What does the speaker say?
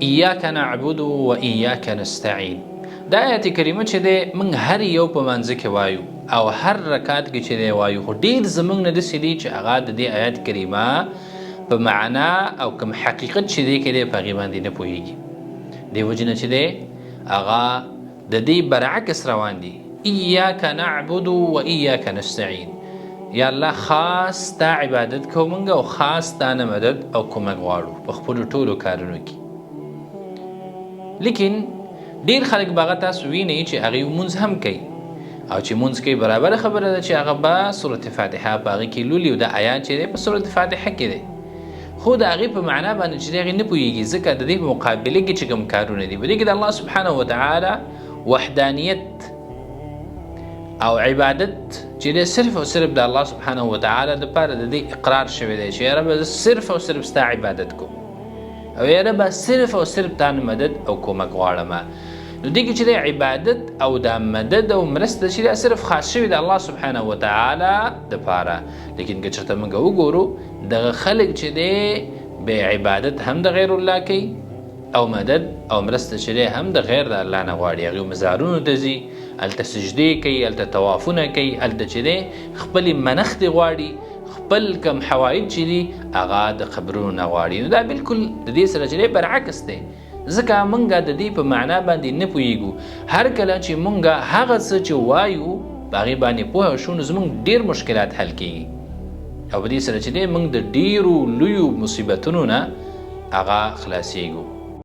ایاک نعبد و ایاک نستعین. دا آیت کریمه چې دی موږ هر یو په مانځه کې وایو او هر رکعت کې چې دی وایو، خو ډېر زموږ نه داسې دي چې هغه د دې آیت کریمه په معنا او کوم حقیقت چې دی کې دی په هغې باندې نه پوهېږي. دې وجې نه چې دی هغه د دې برعکس روان دي. ایاک نعبد و ایاک نستعین. یا الله خاص تا عبادت کوو موږ او خاص تا نه مدد او کومک غواړو په خپلو ټولو کارونو کې. لیکن ډېر خلک به هغه تاسو وینئ چې هغوی مونځ هم کوي او چې مونځ کوي برابره خبره ده چې هغه به صورت فاتحه په هغې کې لولي او د آیات چې دی په صورت فاتحه کې دی، خو د هغې په معنا باندې چې دی هغې نه پوهېږي، ځکه د دې په مقابله کې چې کوم کارونه دي په دې کې د الله سبحانه وتعالی وحدانیت او عبادت چې دی صرف او صرف د الله سبحانه وتعالی دپاره د دې اقرار شوی دی چې یا رب زه صرف او صرف ستا عبادت کوم او یا رب صرف او صرف تا نه مدد او کومک غواړم. نو دې کې چې دی عبادت او دا مدد او مرسته چې دی صرف خاص شوي د الله سبحانه وتعالی دپاره. لیکن که چېرته موږ وګورو دغه خلک چې دی بې عبادت هم د غیر الله کوي او مدد او مرسته چې دی هم د غیر د الله نه غواړي. هغوی مزارونو ته ځي، هلته سجدې کوي، هلته طوافونه کوي، هلته چې دی خپلې منښتې غواړي، خپل کم حوایج چې دي هغه د قبرونو نه غواړي. نو دا بالکل د دې سره چې دی برعکس دی، ځکه موږ د دې په معنا باندې نه پوهېږو. هر کله چې موږ هغه څه چې وایو په هغې باندې پوهه شو نو زموږ ډېر مشکلات حل کېږي او په دې سره چې دی موږ د ډېرو لویو مصیبتونو نه هغه خلاصېږو.